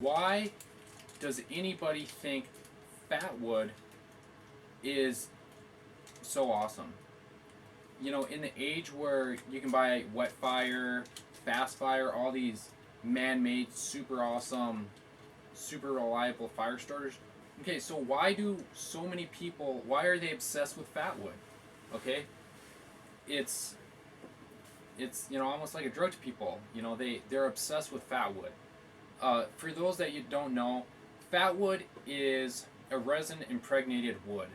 Why does anybody think fatwood is so awesome? You know, in the age where you can buy wet fire, fast fire, all these man-made, super awesome, super reliable fire starters. Okay, so why do so many people? Why are they obsessed with fatwood? Okay, it's almost like a drug to people. They're obsessed with fatwood. For those that you don't know, fatwood is a resin impregnated wood.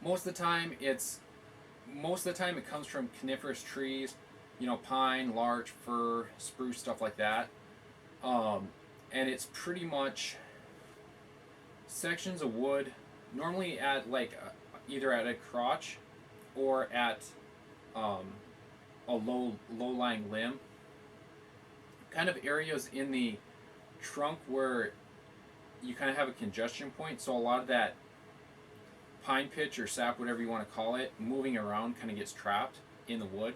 Most of the time, it comes from coniferous trees, pine, larch, fir, spruce, stuff like that. And it's pretty much sections of wood, normally at either at a crotch or at um, a low-lying limb, kind of areas in the trunk where you kind of have a congestion point. So a lot of that pine pitch or sap, whatever you want to call it, moving around kind of gets trapped in the wood.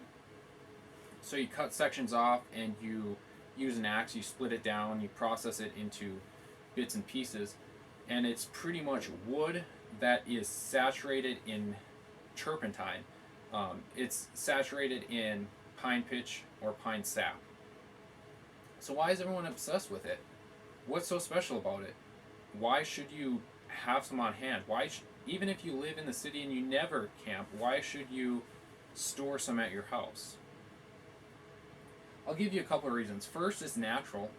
So you cut sections off and you use an axe, you split it down, you process it into bits and pieces, and it's pretty much wood that is saturated in turpentine. It's saturated in pine pitch or pine sap. So why is everyone obsessed with it? What's so special about it? Why should you have some on hand? Even if you live in the city and you never camp, why should you store some at your house? I'll give you a couple of reasons. First, it's natural.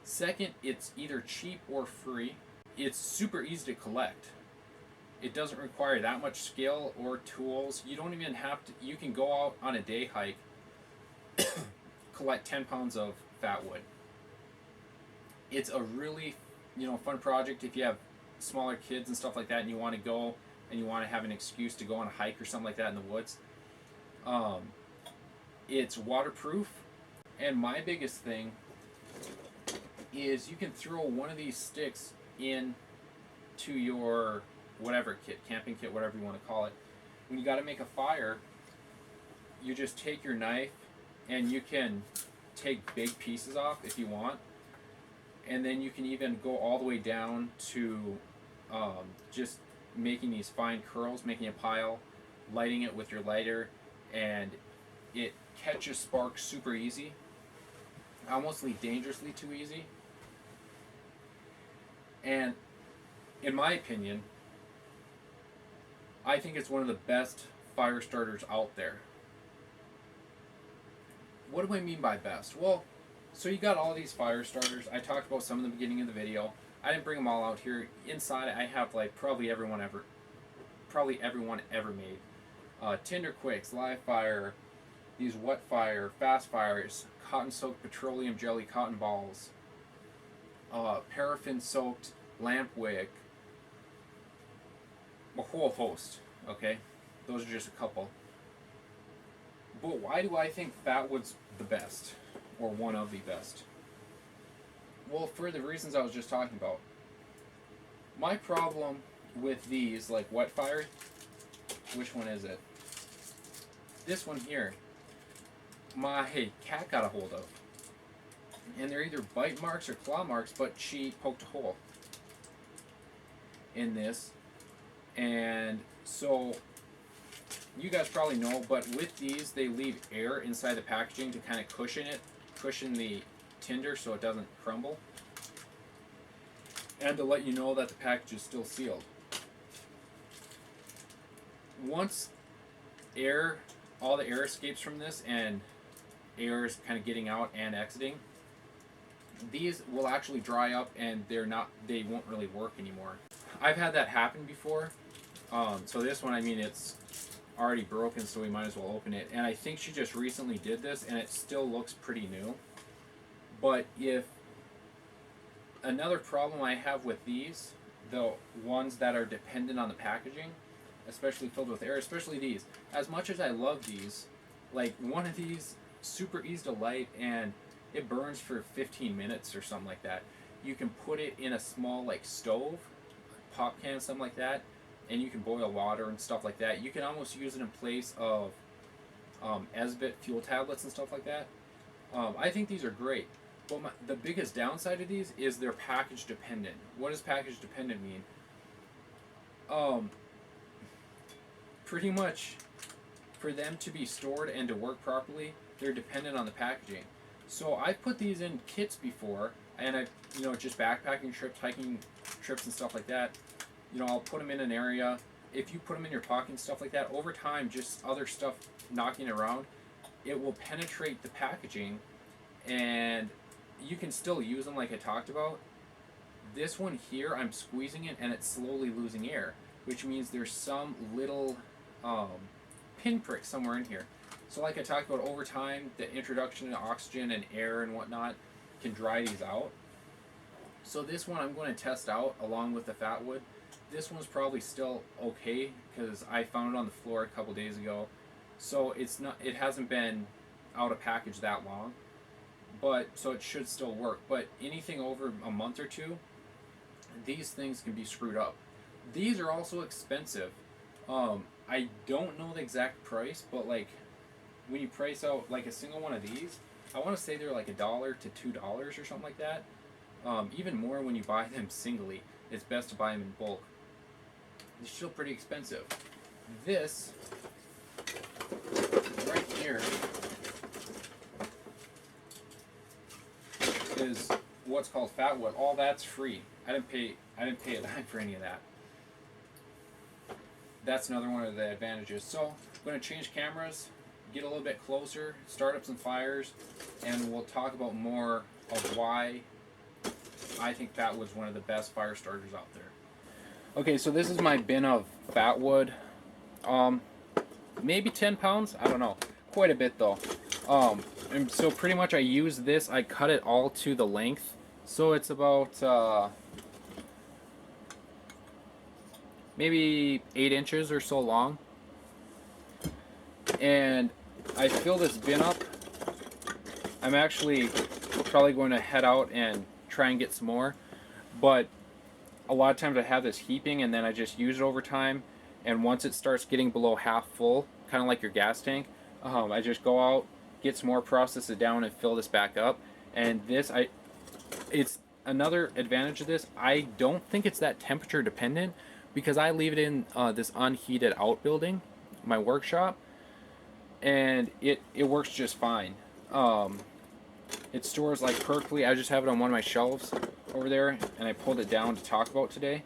Second, it's either cheap or free. It's super easy to collect. It doesn't require that much skill or tools. You don't even have to. You can go out on a day hike, collect 10 pounds of fatwood. It's a really, fun project if you have smaller kids and stuff like that, and you want to go and you want to have an excuse to go on a hike or something like that in the woods. It's waterproof, and my biggest thing is you can throw one of these sticks in to your whatever kit, camping kit, whatever you want to call it. When you got to make a fire, you just take your knife and you can take big pieces off if you want, and then you can even go all the way down to just making these fine curls, making a pile, lighting it with your lighter, and it catches sparks super easy, almost dangerously too easy. And in my opinion, I think it's one of the best fire starters out there. What do I mean by best? Well, so you got all these fire starters. I talked about some in the beginning of the video. I didn't bring them all out here. Inside, I have probably everyone ever made. Tinder Quicks, live fire, these wet fire, fast fires, cotton soaked petroleum jelly cotton balls, paraffin soaked lamp wick, a whole host. Okay, those are just a couple. But why do I think fatwood's the best, or one of the best? Well, for the reasons I was just talking about. My problem with these, like wet fire, which one is it? This one here, my cat got a hold of. And they're either bite marks or claw marks, but she poked a hole in this. And so, you guys probably know, but with these, they leave air inside the packaging to kind of cushion the tinder so it doesn't crumble, and to let you know that the package is still sealed. Once all the air escapes from this and air is kind of getting out and exiting, these will actually dry up and they won't really work anymore. I've had that happen before. So this one, it's already broken, so we might as well open it. And I think she just recently did this, and it still looks pretty new. But if another problem I have with these, the ones that are dependent on the packaging, especially filled with air, especially these, as much as I love these, like one of these, super easy to light, and it burns for 15 minutes or something like that. You can put it in a small stove, pop can, something like that, and you can boil water and stuff like that. You can almost use it in place of Esbit fuel tablets and stuff like that. I think these are great. But the biggest downside of these is they're package dependent. What does package dependent mean? Um, Pretty much for them to be stored and to work properly, they're dependent on the packaging. So I've put these in kits before, and I, just backpacking trips, hiking trips, and stuff like that. I'll put them in an area. If you put them in your pocket and stuff like that, over time, just other stuff knocking around, it will penetrate the packaging, and you can still use them like I talked about. This one here, I'm squeezing it, and it's slowly losing air, which means there's some little um, pinprick somewhere in here. So like I talked about, over time, the introduction of oxygen and air and whatnot can dry these out. So this one I'm going to test out along with the fatwood. This one's probably still okay because I found it on the floor a couple days ago. So it hasn't been out of package that long, but so it should still work. But anything over a month or two, these things can be screwed up. These are also expensive. I don't know the exact price, but like when you price out like a single one of these, I want to say they're like $1 to $2 or something like that. Even more when you buy them singly. It's best to buy them in bulk. They're still pretty expensive. This right here is what's called fatwood. All that's free. I didn't pay a dime for any of that. That's another one of the advantages. So I'm going to change cameras, get a little bit closer, start up some fires, and we'll talk about more of why I think fatwood's one of the best fire starters out there. Okay, so this is my bin of fatwood. Maybe 10 pounds? I don't know. Quite a bit though. And so pretty much I use this, I cut it all to the length. So it's about maybe 8 inches or so long. And I fill this bin up. I'm actually probably going to head out and try and get some more. But a lot of times I have this heaping and then I just use it over time. And once it starts getting below half full, kind of like your gas tank, I just go out, get some more, process it down, and fill this back up. And it's another advantage of this. I don't think it's that temperature dependent because I leave it in this unheated outbuilding, my workshop, and it works just fine. It stores like perfectly. I just have it on one of my shelves over there, and I pulled it down to talk about today.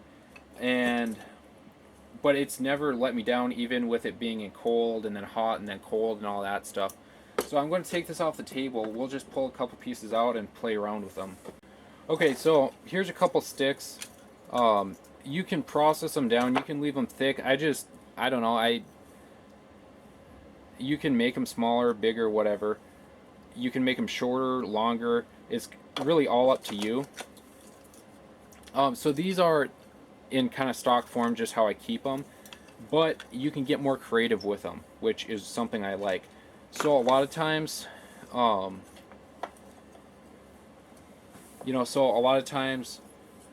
But it's never let me down, even with it being in cold and then hot and then cold and all that stuff. So I'm going to take this off the table. We'll just pull a couple pieces out and play around with them. Okay, so here's a couple sticks. You can process them down. You can leave them thick. I don't know. You can make them smaller, bigger, whatever. You can make them shorter, longer. It's really all up to you. So these are in kind of stock form, just how I keep them. But you can get more creative with them, which is something I like. So a lot of times, you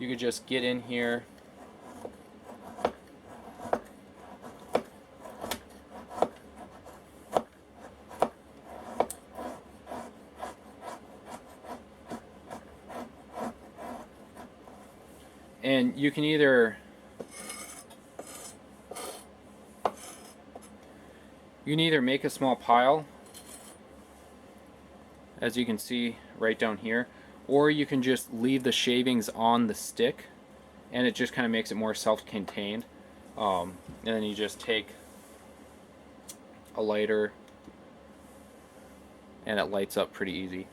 could just get in here. And you can either make a small pile, as you can see right down here, or you can just leave the shavings on the stick, and it just kind of makes it more self-contained. And then you just take a lighter, and it lights up pretty easy.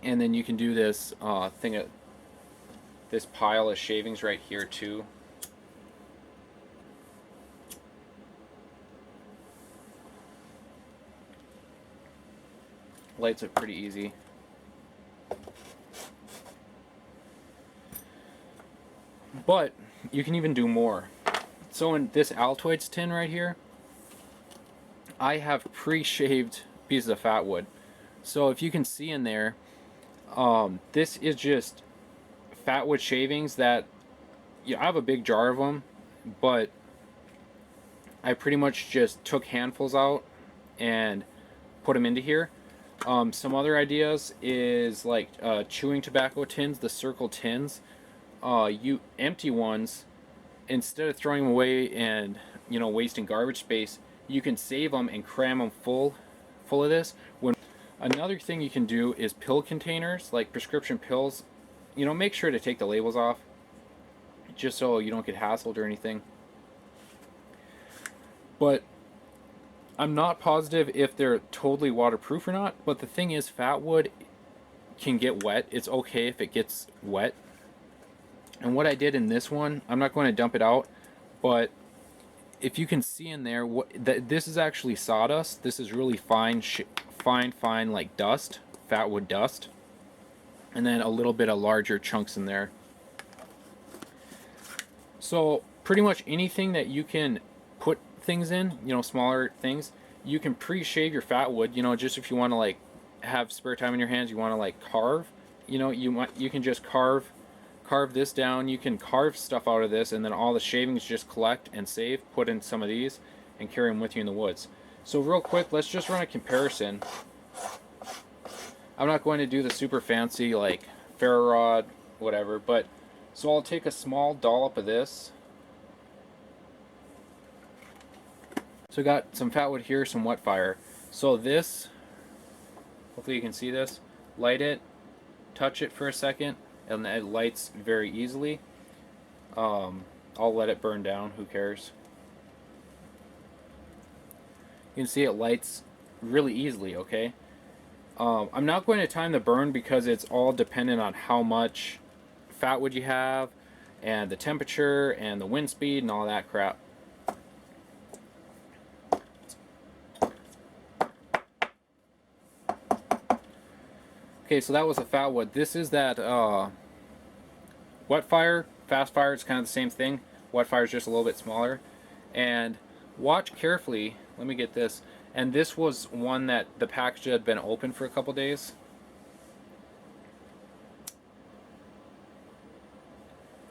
And then you can do this this pile of shavings right here too. Lights up pretty easy. But you can even do more. So in this Altoids tin right here, I have pre-shaved pieces of fatwood. So if you can see in there, this is just fatwood shavings that, I have a big jar of them, but I pretty much just took handfuls out and put them into here. Some other ideas is like chewing tobacco tins, the circle tins. You empty ones, instead of throwing them away and wasting garbage space, you can save them and cram them full of this. When another thing you can do is pill containers, like prescription pills. Make sure to take the labels off, just so you don't get hassled or anything. But I'm not positive if they're totally waterproof or not. But the thing is, fatwood can get wet. It's okay if it gets wet. And what I did in this one, I'm not going to dump it out, but if you can see in there, this is actually sawdust. This is really fine, fine like dust, fatwood dust, and then a little bit of larger chunks in there. So pretty much anything that you can put things in, smaller things, you can pre-shave your fatwood. Just if you want to like have spare time in your hands, you want to like carve. You can just carve this down. You can carve stuff out of this, and then all the shavings just collect and save, put in some of these, and carry them with you in the woods. So real quick, let's just run a comparison. I'm not going to do the super fancy like ferro rod, whatever, but so I'll take a small dollop of this. So I got some fatwood here, some wet fire. So this, hopefully you can see this, light it, touch it for a second, and it lights very easily. I'll let it burn down, who cares. You can see it lights really easily, okay? I'm not going to time the burn because it's all dependent on how much fatwood you have, and the temperature, and the wind speed, and all that crap. Okay, so that was a fatwood. This is that wet fire, fast fire. It's kind of the same thing. Wet fire is just a little bit smaller. And watch carefully. Let me get this. And this was one that the package had been open for a couple days.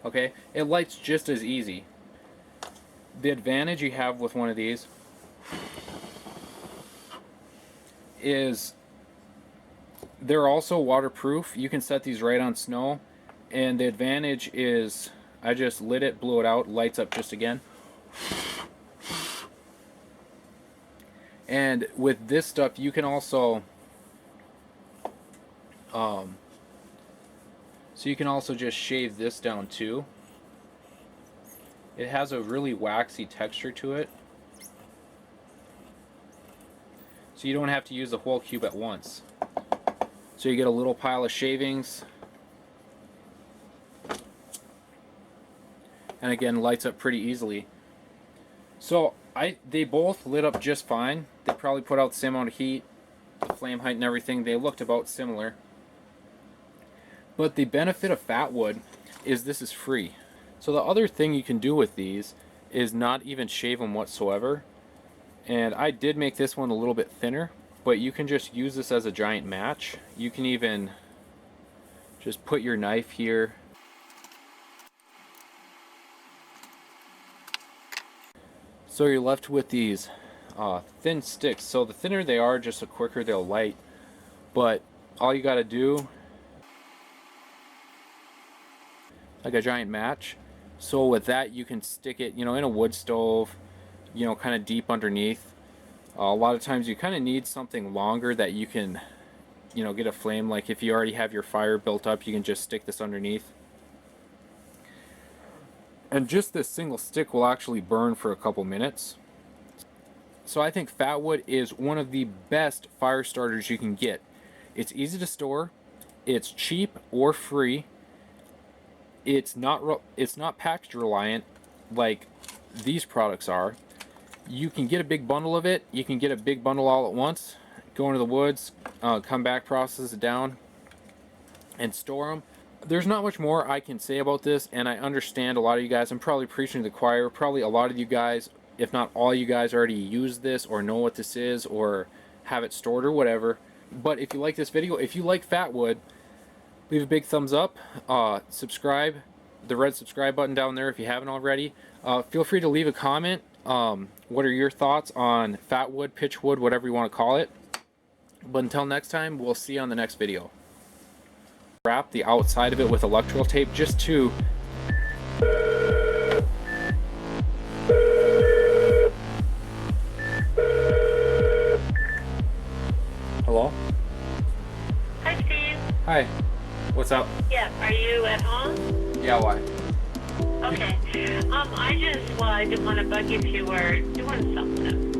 Okay, it lights just as easy. The advantage you have with one of these is they're also waterproof. You can set these right on snow, and the advantage is I just lit it, blew it out, lights up just again. And with this stuff, you can also so you can also just shave this down too. It has a really waxy texture to it, so you don't have to use the whole cube at once. So you get a little pile of shavings, and again, lights up pretty easily. So they both lit up just fine. They probably put out the same amount of heat, the flame height and everything. They looked about similar. But the benefit of fatwood is this is free. So the other thing you can do with these is not even shave them whatsoever. And I did make this one a little bit thinner, but you can just use this as a giant match. You can even just put your knife here. So you're left with these thin sticks. So the thinner they are, just the quicker they'll light. But all you gotta do, like a giant match. So with that, you can stick it, in a wood stove, kind of deep underneath. A lot of times you kind of need something longer that you can, get a flame. Like if you already have your fire built up, you can just stick this underneath. And just this single stick will actually burn for a couple minutes. So I think fatwood is one of the best fire starters you can get. It's easy to store, it's cheap or free, it's not package reliant like these products are. You can get a big bundle of it, you can get a big bundle all at once, go into the woods, come back, process it down, and store them. There's not much more I can say about this, and I understand a lot of you guys, I'm probably preaching to the choir, probably a lot of you guys, if not all you guys, already use this or know what this is or have it stored or whatever. But if you like this video, if you like fatwood, leave a big thumbs up, subscribe, the red subscribe button down there if you haven't already. Feel free to leave a comment. What are your thoughts on fatwood, pitchwood, whatever you want to call it? But until next time, we'll see you on the next video. Wrap the outside of it with electrical tape just to Hello? Hi, Steve. Hi. What's up? Yeah, are you at home? Yeah, why? Okay. I didn't want to bug you if you were doing something.